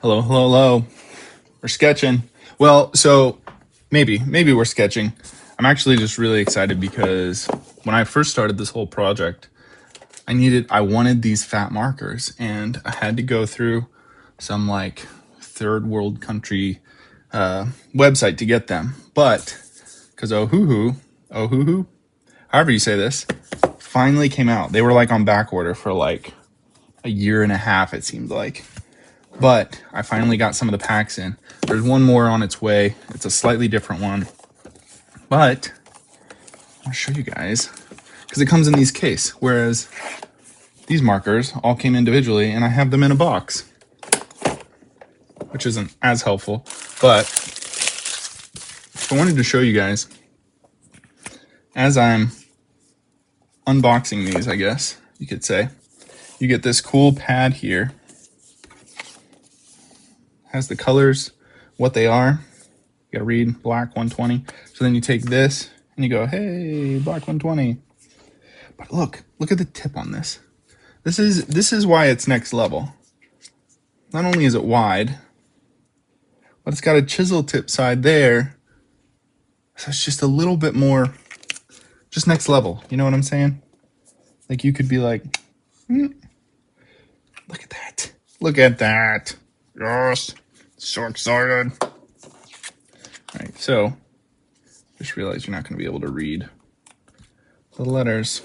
Hello, hello, hello. We're sketching. Well, so maybe we're sketching. I'm actually just really excited because when I first started this whole project, I wanted these fat markers, and I had to go through some like third world country website to get them. But because oh hoo hoo, however you say this, finally came out. They were like on back order for like a year and a half, it seemed like. But I finally got some of the packs in. There's one more on its way. It's a slightly different one. But I'll show you guys because it comes in these case, whereas these markers all came individually and I have them in a box, which isn't as helpful. But I wanted to show you guys as I'm unboxing these, I guess you could say. You get this cool pad here. Has the colors, what they are. You gotta read black 120. So then you take this and you go, hey, black 120. But look at the tip on this. This is why it's next level. Not only is it wide, but it's got a chisel tip side there. So it's just a little bit more, just next level. You know what I'm saying? Like you could be like, look at that. Look at that. Yes. So excited. All right, so just realize you're not going to be able to read the letters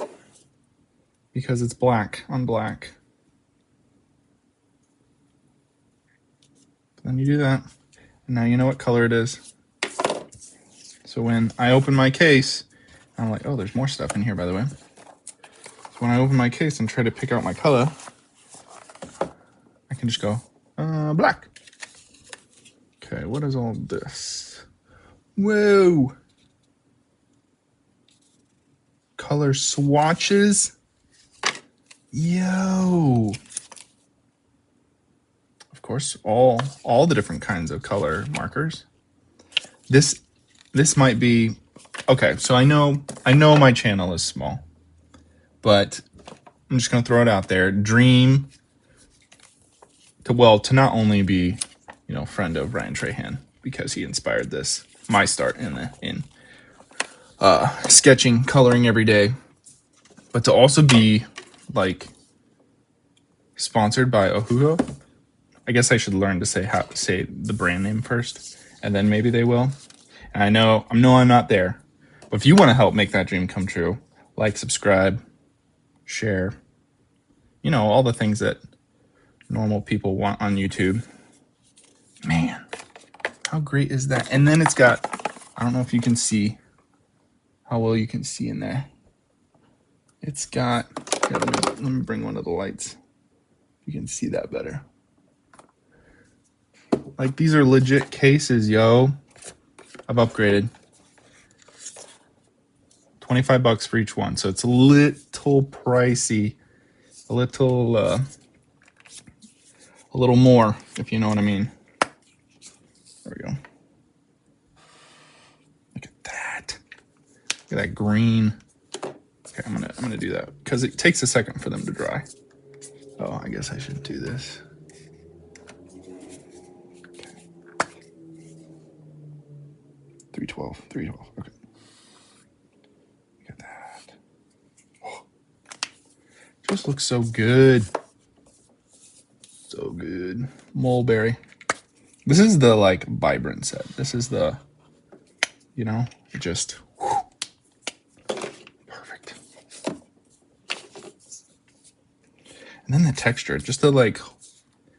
because it's black on black. Then you do that, and now you know what color it is. So when I open my case, I'm like, oh, there's more stuff in here, by the way. So when I open my case and try to pick out my color, I can just go, black. Okay, what is all this? Whoa. Color swatches. Yo. Of course, all the different kinds of color markers. This might be okay. So I know my channel is small, but I'm just gonna throw it out there. Dream to not only be, friend of Ryan Trahan because he inspired my start in sketching, coloring every day, but to also be like sponsored by Ohuho. I guess I should learn to say the brand name first, and then maybe they will. And I know I'm not there, but if you want to help make that dream come true, like, subscribe, share, all the things that normal people want on YouTube. Man, how great is that? And then it's got, I don't know if you can see how well you can see in there. It's got, let me bring one of the lights. You can see that better. Like, these are legit cases, yo. I've upgraded. $25 for each one, so it's a little pricey. A little more, if you know what I mean. There we go. Look at that. Look at that green. Okay, I'm gonna do that because it takes a second for them to dry. Oh, I guess I should do this. Okay. 312. Okay. Look at that. Oh. Just looks so good. So good. Mulberry. This is the like vibrant set. This is the, just perfect. And then the texture, just the like,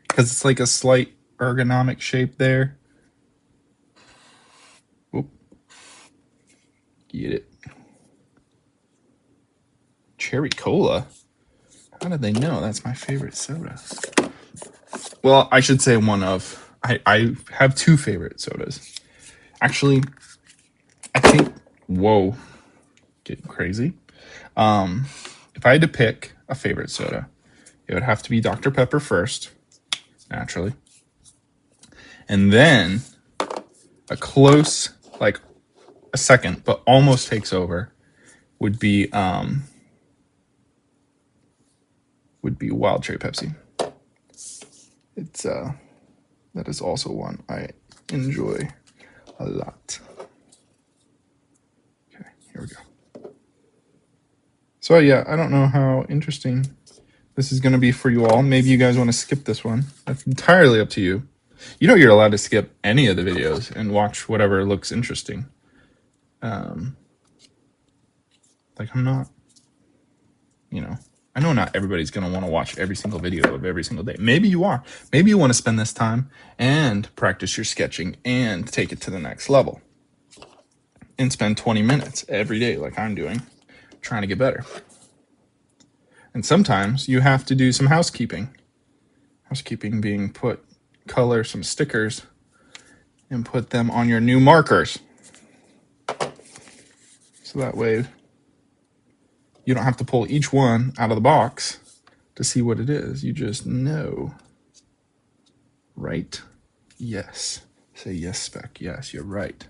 because it's like a slight ergonomic shape there. Whoop. Get it. Cherry cola. How did they know? That's my favorite soda. Well, I should say one of. I have two favorite sodas. Actually, I think, whoa, getting crazy. If I had to pick a favorite soda, it would have to be Dr. Pepper first, naturally. And then a close, like a second, but almost takes over, would be Wild Cherry Pepsi. It's That is also one I enjoy a lot. Okay, here we go. So yeah, I don't know how interesting this is going to be for you all. Maybe you guys want to skip this one. That's entirely up to you. You know you're allowed to skip any of the videos and watch whatever looks interesting. Like I'm not, I know not everybody's going to want to watch every single video of every single day. Maybe you are. Maybe you want to spend this time and practice your sketching and take it to the next level. And spend 20 minutes every day like I'm doing, trying to get better. And sometimes you have to do some housekeeping. Housekeeping being color some stickers and put them on your new markers. So that way you don't have to pull each one out of the box to see what it is. You just know. Right? Yes. Say yes, Spec. Yes, you're right.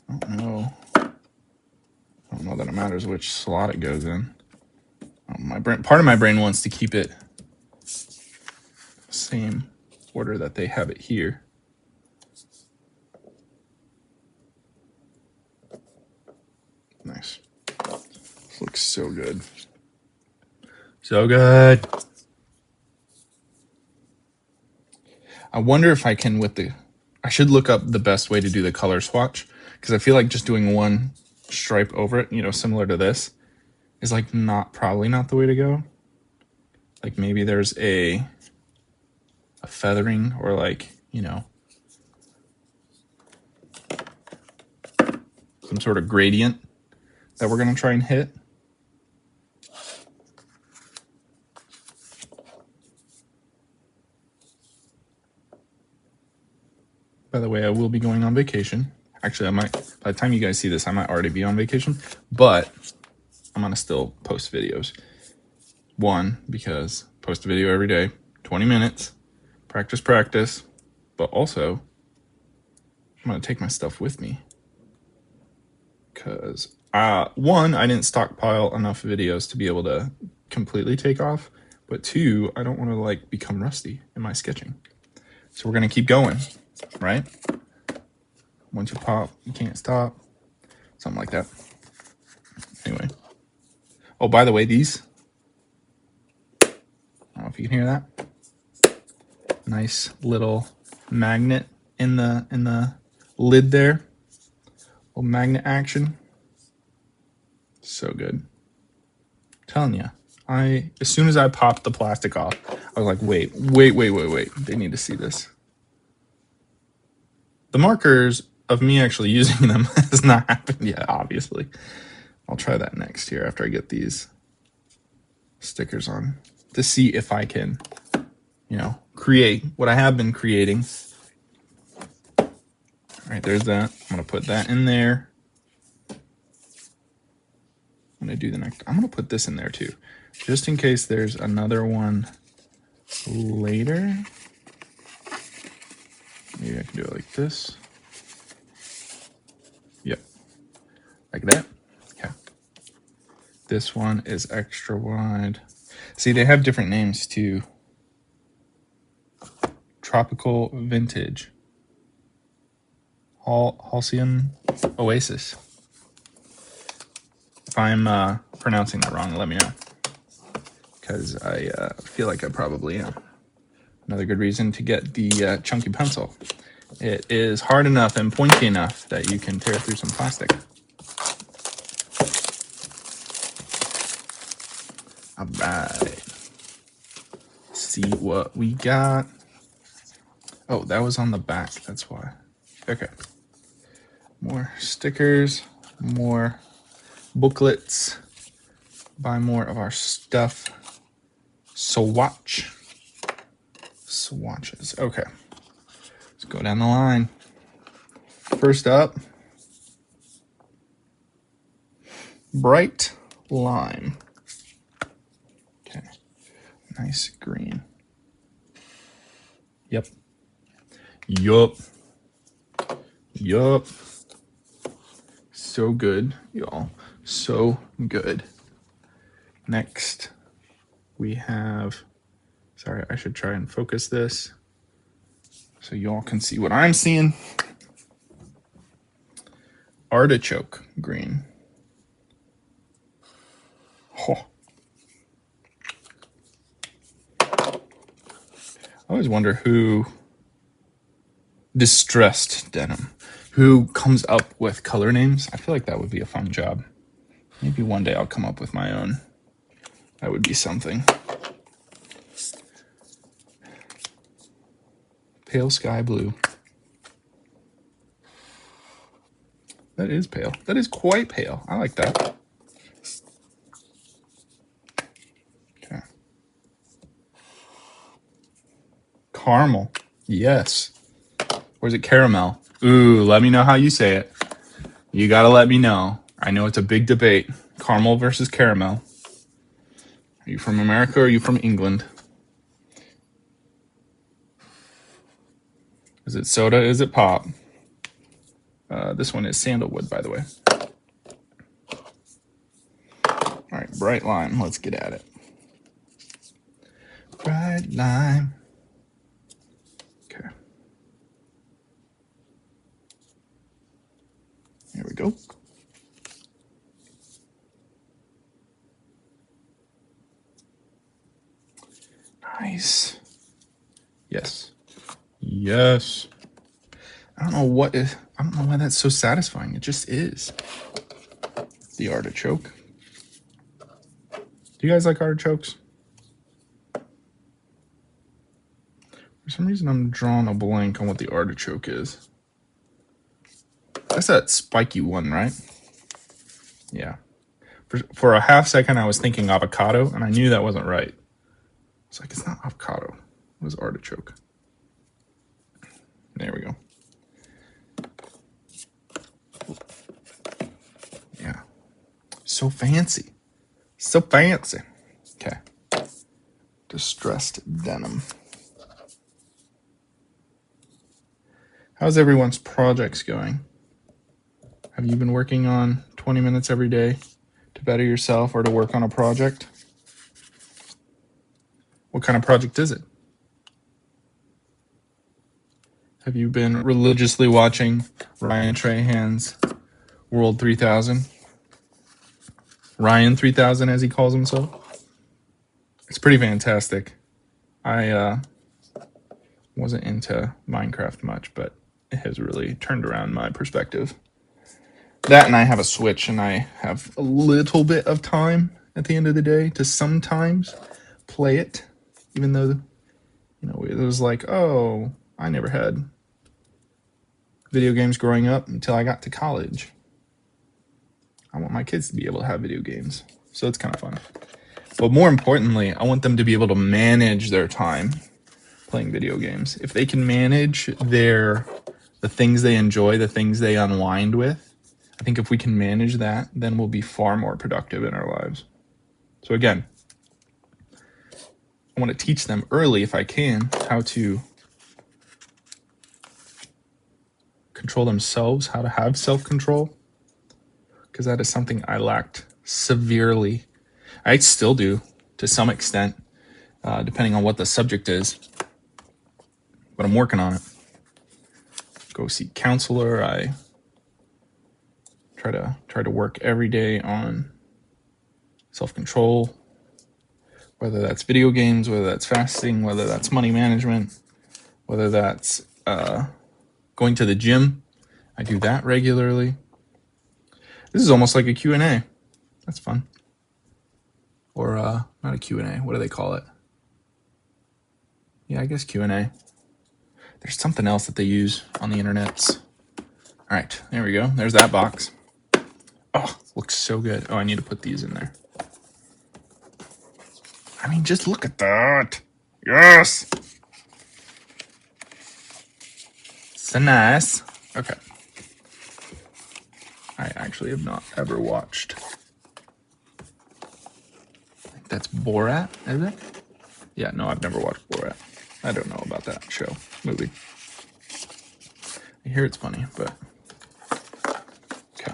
I don't know that it matters which slot it goes in. Part of my brain wants to keep it same order that they have it here. Nice. This looks so good. So good. I wonder if I can I should look up the best way to do the color swatch, because I feel like just doing one stripe over it, similar to this, is like probably not the way to go. Like maybe there's a feathering or some sort of gradient that we're going to try and hit. By the way, I will be going on vacation. Actually, by the time you guys see this, I might already be on vacation, but I'm going to still post videos. One, because post a video every day, 20 minutes, practice, but also I'm going to take my stuff with me. Because, one, I didn't stockpile enough videos to be able to completely take off, but two, I don't want to become rusty in my sketching. So we're going to keep going, right? Once you pop, you can't stop. Something like that. Anyway. Oh, by the way, these, I don't know if you can hear that. Nice little magnet in the lid there. Little magnet action. So good. I'm telling you. As soon as I popped the plastic off, I was like, wait. They need to see this. The markers of me actually using them has not happened yet, obviously. I'll try that next here after I get these stickers on to see if I can, create what I have been creating. All right, there's that. I'm going to put that in there. I'm going to do the next. I'm going to put this in there too, just in case there's another one later. Maybe I can do it like this. Yep. Like that. Okay. This one is extra wide. See, they have different names too. Tropical Vintage. Halcyon Oasis. If I'm pronouncing that wrong, let me know. Because I feel like I probably am. Another good reason to get the chunky pencil. It is hard enough and pointy enough that you can tear through some plastic. All right. See what we got. Oh, that was on the back. That's why. Okay. More stickers, more booklets. Buy more of our stuff. Swatches. Okay. Let's go down the line. First up, bright lime. Okay. Nice green. Yep. So good, y'all. So good. Next, we have, sorry, I should try and focus this. so y'all can see what I'm seeing. Artichoke green. Oh. I always wonder who distressed denim, who comes up with color names. I feel like that would be a fun job. Maybe one day I'll come up with my own. That would be something. Pale sky blue. That is pale. That is quite pale. I like that. Okay. Caramel. Yes. Or is it caramel? Ooh, let me know how you say it. You gotta let me know. I know it's a big debate. Caramel versus caramel. Are you from America or are you from England? Is it soda? Is it pop? This one is sandalwood, by the way. All right, bright lime. Let's get at it. Bright lime. Okay. Here we go. Nice. Yes. Yes. I don't know why that's so satisfying. It just is. The artichoke. Do you guys like artichokes? For some reason, I'm drawing a blank on what the artichoke is. That's that spiky one, right? Yeah. For a half second, I was thinking avocado, and I knew that wasn't right. It's like, it's not avocado. It was artichoke. There we go. Yeah. So fancy. So fancy. Okay. Distressed denim. How's everyone's projects going? Have you been working on 20 minutes every day to better yourself or to work on a project? What kind of project is it? Have you been religiously watching Ryan Trahan's World 3000? Ryan 3000, as he calls himself. It's pretty fantastic. I wasn't into Minecraft much, but it has really turned around my perspective. That, and I have a Switch, and I have a little bit of time at the end of the day to sometimes play it, even though, it was like, oh, I never had video games growing up until I got to college. I want my kids to be able to have video games, so it's kind of fun. But more importantly, I want them to be able to manage their time playing video games. If they can manage the things they enjoy, the things they unwind with, I think if we can manage that, then we'll be far more productive in our lives. So again, I want to teach them early, if I can, how to control themselves, how to have self-control, because that is something I lacked severely. I still do, to some extent, depending on what the subject is, but I'm working on it. Go see counselor. I try to work every day on self-control, whether that's video games, whether that's fasting, whether that's money management, whether that's going to the gym. I do that regularly. This is almost like a Q&A. That's fun. Or not a Q&A. What do they call it? Yeah, I guess Q&A. There's something else that they use on the internets. All right, there we go. There's that box. Oh, looks so good. Oh, I need to put these in there. I mean, just look at that. Yes. So nice. Okay. I actually have not ever watched. I think that's Borat, is it? Yeah, no, I've never watched Borat. I don't know about that movie. I hear it's funny, but okay.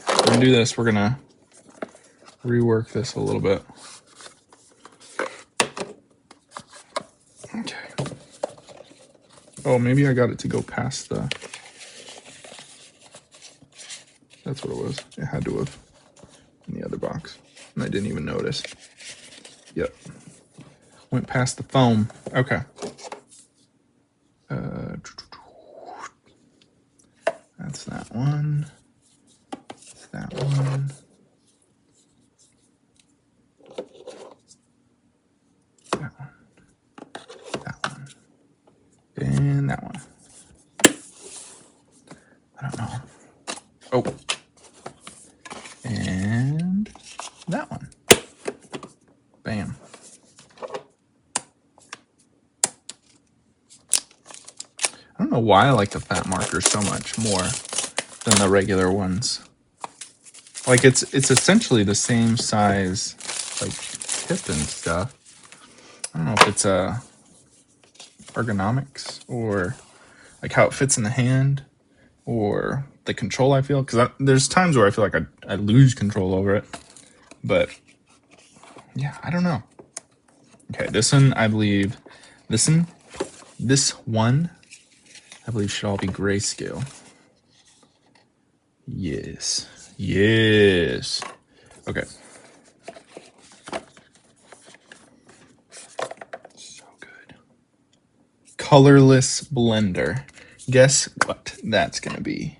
We're gonna do this. We're gonna rework this a little bit. Okay. Oh, maybe I got it to go past the... That's what it was. It had to have in the other box. And I didn't even notice. Yep. Went past the foam. Okay. That's that one. That's that one. That one. That one. And that one. I don't know. Oh. And that one. Bam. I don't know why I like the fat markers so much more than the regular ones. Like it's essentially the same size, like tip and stuff. I don't know if it's ergonomics or like how it fits in the hand or the control I feel, because there's times where I feel like I lose control over it, but yeah, I don't know. Okay, this one I believe, this one I believe should all be grayscale. Yes. Yes. Okay. So good. Colorless blender. Guess what that's going to be?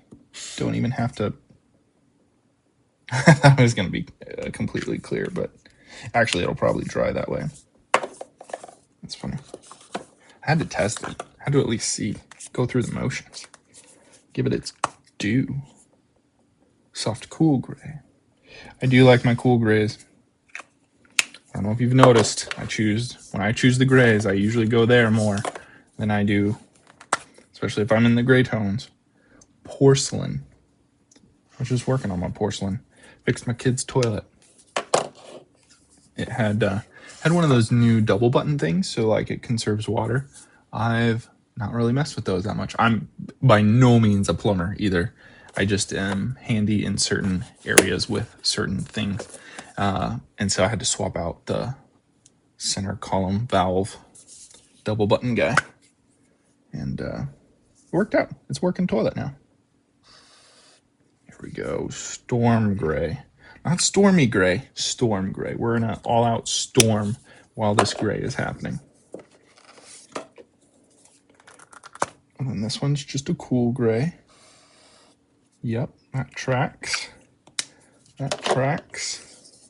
Don't even have to... I thought it was going to be completely clear, but actually it'll probably dry that way. That's funny. I had to test it. I had to at least see. Go through the motions. Give it its due. Soft cool gray. I do like my cool grays. I don't know if you've noticed. When I choose the grays, I usually go there more than I do, especially if I'm in the gray tones. Porcelain. I was just working on my porcelain. Fixed my kid's toilet. It had one of those new double button things, so like it conserves water. I've not really messed with those that much. I'm by no means a plumber either. I just am handy in certain areas with certain things. And so I had to swap out the center column valve double button guy. And it worked out. It's working toilet now. Here we go. Storm gray. Not stormy gray, storm gray. We're in an all-out storm while this gray is happening. And then this one's just a cool gray. Yep, that tracks. That tracks.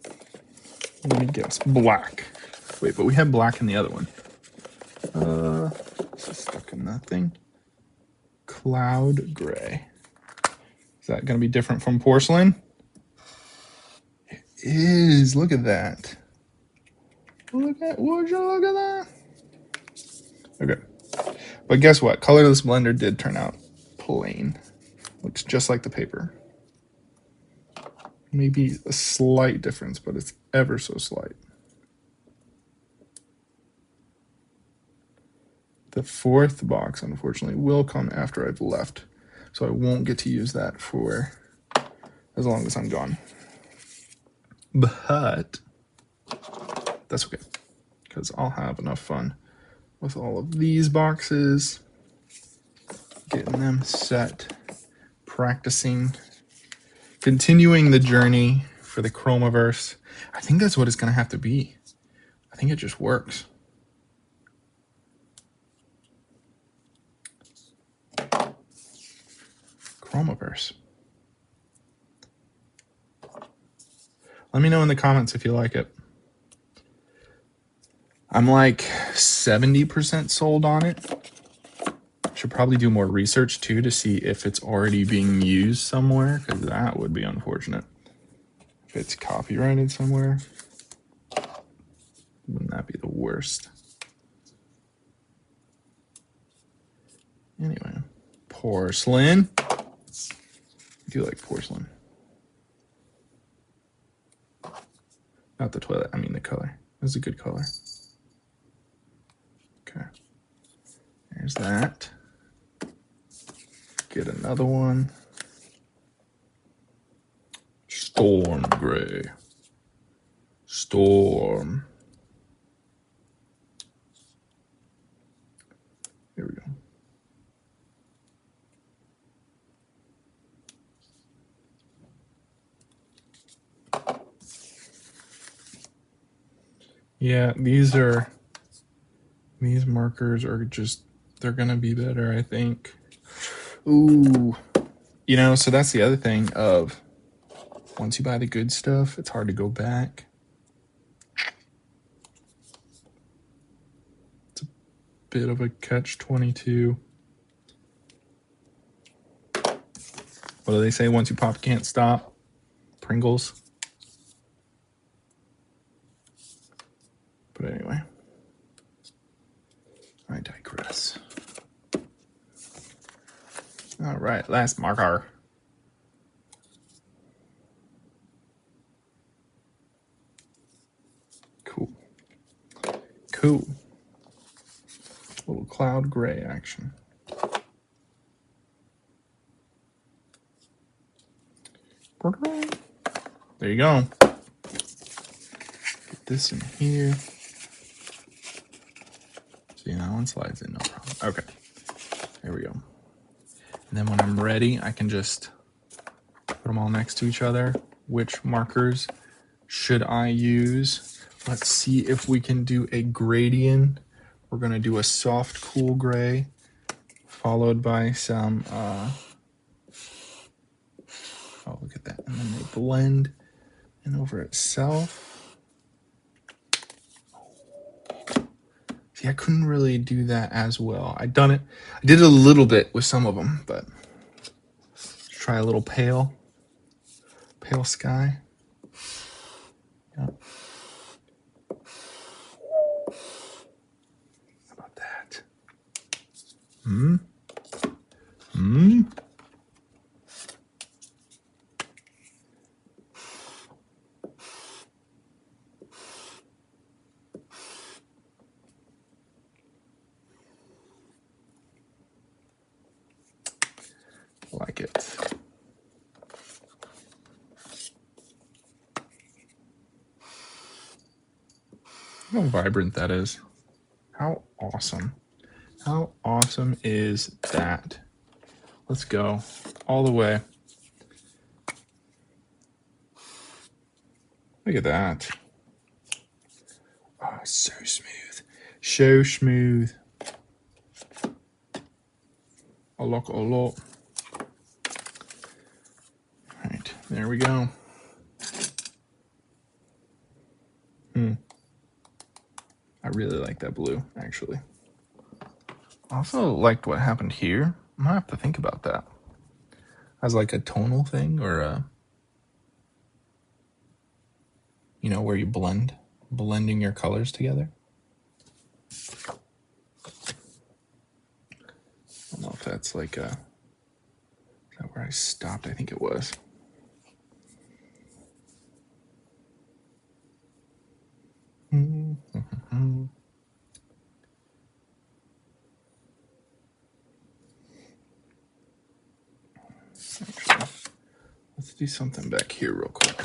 Let me guess. Black. Wait, but we had black in the other one. This is stuck in that thing. Cloud gray. Is that going to be different from porcelain? It is. Look at that. Would you look at that? Okay. But guess what? Colorless blender did turn out plain. Looks just like the paper. Maybe a slight difference, but it's ever so slight. The fourth box, unfortunately, will come after I've left. So I won't get to use that for as long as I'm gone. But that's okay, because I'll have enough fun with all of these boxes, getting them set, practicing, continuing the journey for the Chromaverse. I think that's what it's going to have to be. I think it just works. Chromaverse. Let me know in the comments if you like it. I'm like 70% sold on it. Should probably do more research too to see if it's already being used somewhere, because that would be unfortunate. If it's copyrighted somewhere, wouldn't that be the worst? Anyway, porcelain. I do like porcelain. Not the toilet, I mean the color. It's a good color. Okay. There's that. Get another one. Storm gray. Storm. Here we go. Yeah, these markers are just, they're gonna be better, I think. Ooh. You know, so that's the other thing of once you buy the good stuff, it's hard to go back. It's a bit of a catch-22. What do they say? Once you pop, can't stop. Pringles. But anyway, I digress. All right, last marker. Cool. Cool. Little cloud gray action. There you go. Get this in here. See, that one slides in, no problem. Okay, there we go. And then when I'm ready, I can just put them all next to each other. Which markers should I use? Let's see if we can do a gradient. We're gonna do a soft, cool gray, followed by some, oh, look at that. And then they blend in over itself. See, I couldn't really do that as well. I did it a little bit with some of them, but let's try a little pale sky. Yeah. How about that? Like it. How vibrant that is. How awesome. How awesome is that? Let's go all the way. Look at that. Oh, so smooth. So smooth. A lot. All right, there we go. I really like that blue, actually. I also liked what happened here. I might have to think about that as like a tonal thing, or you know, where you blending your colors together. I don't know if that's like is that where I stopped? I think it was. Actually, let's do something back here real quick.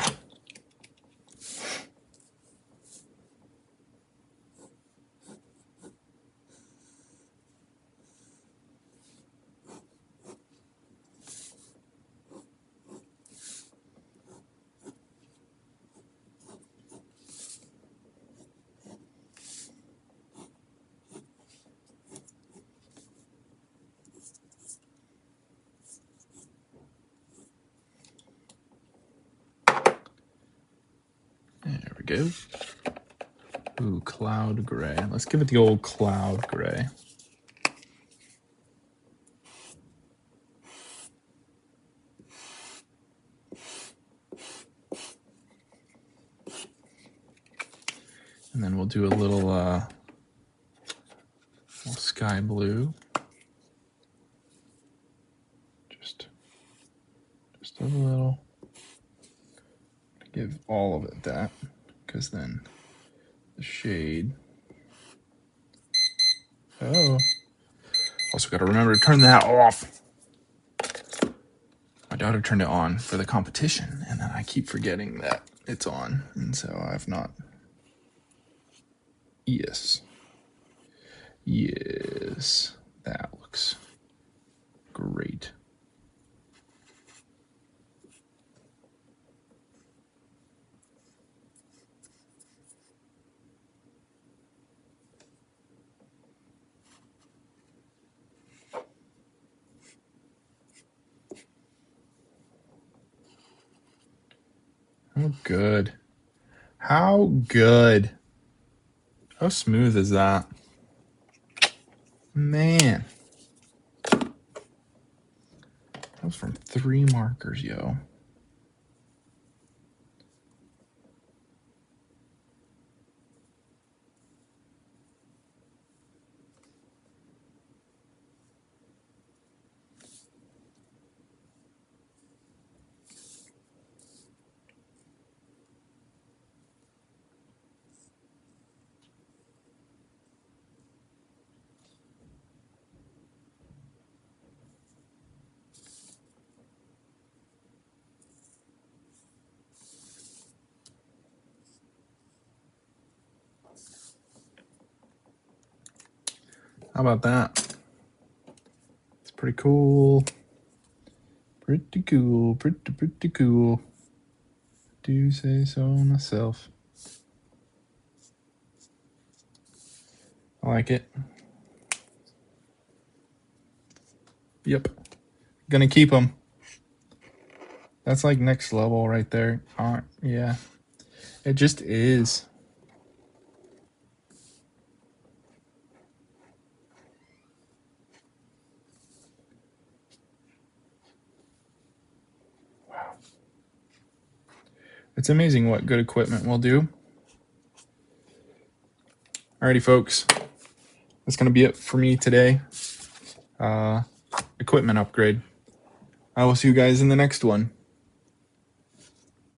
There we go. Ooh, cloud gray. Let's give it the old cloud gray. And then we'll do a little sky blue. Just a little. Give all of it that, because then the shade. Oh. Also got to remember to turn that off. My daughter turned it on for the competition, and then I keep forgetting that it's on, and so I've not. Yes. Yes. That looks great. How good. How good. How smooth is that? Man. That was from 3 markers, yo. How about that? It's pretty cool. Pretty cool. Pretty cool. Do say so myself. I like it. Yep. Gonna keep them. That's like next level right there. Yeah. It just is. Wow. It's amazing what good equipment will do. Alrighty, folks. That's going to be it for me today. Equipment upgrade. I will see you guys in the next one.